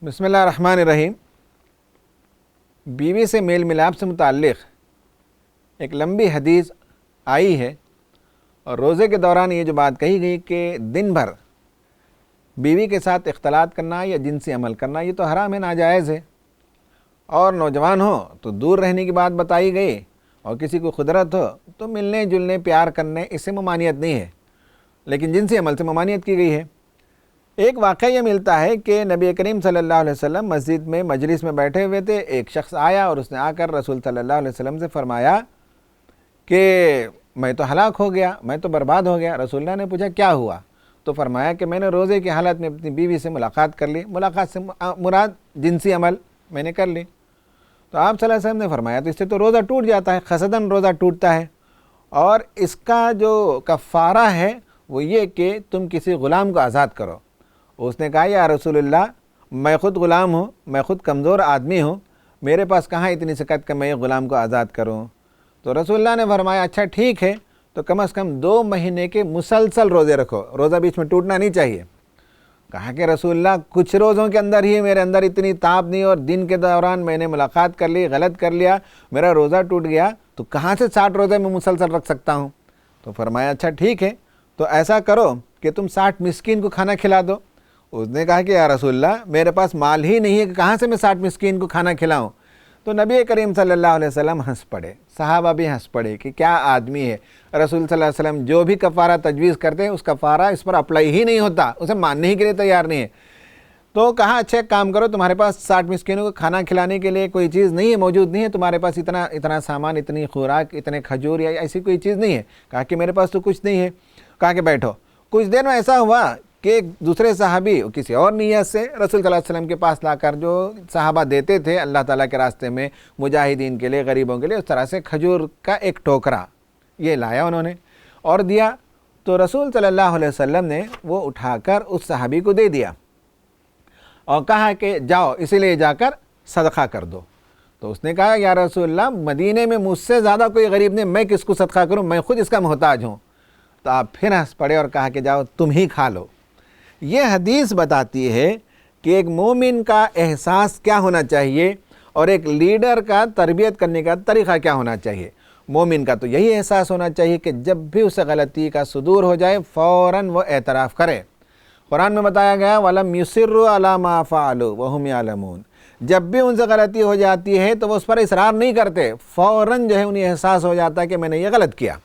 बिस्मिल्लाह रहमान रहीम। बीवी से मेल मिलाप से मुताल्लिक़ एक लंबी हदीस आई है और रोज़े के दौरान ये जो बात कही गई कि दिन भर बीवी के साथ इख्तलात करना या जिनसी अमल करना ये तो हराम है, नाजायज़ है। और नौजवान हो तो दूर रहने की बात बताई गई, और किसी को खुदरत हो तो मिलने जुलने प्यार करने इससे ममानियत नहीं है, लेकिन जिनसी अमल से ममानियत की गई है। एक वाक़या ये मिलता है कि नबी करीम सल्लल्लाहु अलैहि वसल्लम मस्जिद में मजलिस में बैठे हुए थे। एक शख्स आया और उसने आकर रसूल सल्लल्लाहु अलैहि वसल्लम से फरमाया कि मैं तो हलाक हो गया, मैं तो बर्बाद हो गया। रसूलुल्लाह ने पूछा क्या हुआ? तो फरमाया कि मैंने रोज़े की हालत में अपनी बीवी से मुलाकात कर ली। मुलाकात से मुराद जिनसी अमल मैंने कर ली। तो आप सल्लल्लाहु अलैहि वसल्लम ने फरमाया तो इससे तो रोज़ा टूट जाता है, खसदन रोज़ा टूटता है, और इसका जो कफ़ारा है वो ये कि तुम किसी ग़ुलाम को आज़ाद करो। उसने कहा या रसूलुल्लाह, मैं ख़ुद ग़ुलाम हूँ, मैं ख़ुद कमज़ोर आदमी हूँ, मेरे पास कहाँ इतनी सकत कि मैं ग़ुलाम को आज़ाद करूँ। तो रसूलुल्लाह ने फरमाया अच्छा ठीक है, तो कम से कम 2 महीने के मुसलसल रोज़े रखो, रोज़ा बीच में टूटना नहीं चाहिए। कहा कि रसूलुल्लाह कुछ रोज़ों के अंदर ही मेरे अंदर इतनी ताप नहीं, और दिन के दौरान मैंने मुलाकात कर ली, गलत कर लिया, मेरा रोज़ा टूट गया, तो कहाँ से 60 रोज़े में मुसलसल रख सकता हूँ। तो फरमाया अच्छा ठीक है, तो ऐसा करो कि तुम 60 मिस्कीन को खाना खिला दो। उसने कहा कि या रसूलुल्लाह मेरे पास माल ही नहीं है कि कहाँ से मैं 60 मिस्कीन को खाना खिलाऊं। तो नबी करीम सल्लल्लाहु अलैहि वसल्लम हंस पड़े, सहाबा भी हंस पड़े कि क्या आदमी है। रसूल सल्लल्लाहु अलैहि वसल्लम जो भी कफ़ारा तजवीज़ करते हैं उस कफ़ारा इस पर अप्लाई ही नहीं होता, उसे मानने ही के लिए तैयार नहीं है। तो कहा अच्छा एक काम करो, तुम्हारे पास 60 मिस्कीनों को खाना खिलाने के लिए कोई चीज़ नहीं है, मौजूद नहीं है, तुम्हारे पास इतना सामान, इतनी खुराक, इतने खजूर या ऐसी कोई चीज़ नहीं है। कहा कि मेरे पास तो कुछ नहीं है। कहा कि बैठो। कुछ देर में ऐसा हुआ कि एक दूसरे सहाबी किसी और नीयत से रसूल सल्लल्लाहु अलैहि वसल्लम के पास लाकर, जो सहाबा देते थे अल्लाह ताला के रास्ते में मुजाहिदीन के लिए, गरीबों के लिए, उस तरह से खजूर का एक टोकरा ये लाया उन्होंने और दिया। तो रसूल सल्लल्लाहु अलैहि वसल्लम ने वो उठाकर उस सहाबी को दे दिया और कहा कि जाओ इसीलिए जाकर सदका कर दो। तो उसने कहा या रसूलल्लाह मदीने में मुझसे ज़्यादा कोई गरीब नहीं, मैं किसको सदका करूँ, मैं खुद इसका मोहताज हूँ। तो आप फिर हंस पड़े और कहा कि जाओ तुम ही खा लो। ये हदीस बताती है कि एक मोमिन का एहसास क्या होना चाहिए और एक लीडर का तरबियत करने का तरीक़ा क्या होना चाहिए। मोमिन का तो यही एहसास होना चाहिए कि जब भी उसे गलती का सुदूर हो जाए फ़ौरन वो एतराफ़ करे। कुरान में बताया गया वलम युसिर्रु अला मा फ़अलू वहुम यालमून, जब भी उनसे गलती हो जाती है तो वो उस पर इसरार नहीं करते, फ़ौरन जो है उन्हें एहसास हो जाता है कि मैंने ये गलत किया।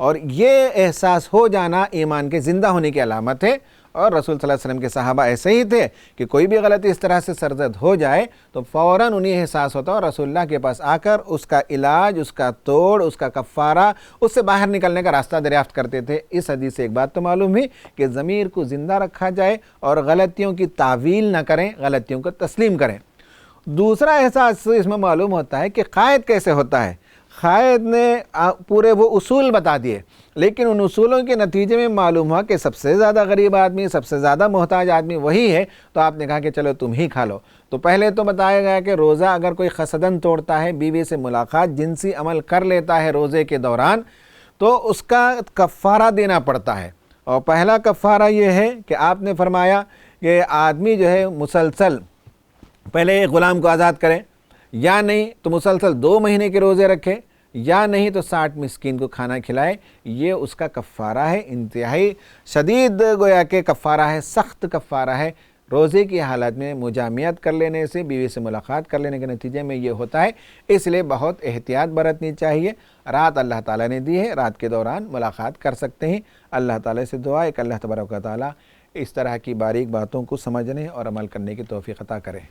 और ये एहसास हो जाना ईमान के ज़िंदा होने की अलामत है। और रसूल सल्लल्लाहु अलैहि वसल्लम के सहाबा ऐसे ही थे कि कोई भी गलती इस तरह से सरजद हो जाए तो फ़ौरन उन्हें एहसास होता और रसूलुल्लाह के पास आकर उसका इलाज, उसका तोड़, उसका कफ़ारा, उससे बाहर निकलने का रास्ता दरियाफ्त करते थे। इस हदीस से एक बात तो मालूम हुई कि ज़मीर को ज़िंदा रखा जाए और गलतियों की तावील न करें, गलतियों को तस्लीम करें। दूसरा एहसास इसमें मालूम होता है कि क़ायद कैसे होता है। क़ायद ने पूरे वो उसूल बता दिए, लेकिन उन उसूलों के नतीजे में मालूम हुआ कि सबसे ज़्यादा गरीब आदमी, सबसे ज़्यादा मोहताज आदमी वही है। तो आपने कहा कि चलो तुम ही खा लो। तो पहले तो बताया गया कि रोज़ा अगर कोई खसदन तोड़ता है, बीवी से मुलाकात, जिनसी अमल कर लेता है रोज़े के दौरान, तो उसका कफ़ारा देना पड़ता है। और पहला कफ़ारा ये है कि आपने फरमाया कि आदमी जो है मुसलसल पहले एक ग़ुलाम को आज़ाद करें, या नहीं तो मुसलसल 2 महीने के रोज़े रखे, या नहीं तो 60 मिस्कीन को खाना खिलाए। ये उसका कफ़ारा है, इंतहाई शदीद गोया के कफ़ारा है, सख्त कफ़ारा है। रोज़े की हालत में मुजामियत कर लेने से, बीवी से मुलाकात कर लेने के नतीजे में ये होता है। इसलिए बहुत एहतियात बरतनी चाहिए। रात अल्लाह ताला ने दी है, रात के दौरान मुलाकात कर सकते हैं। अल्लाह ताला से दुआ है कि अल्लाह तबारक व तआला इस तरह की बारीक बातों को समझने और अमल करने की तौफ़ीक़ अता करे।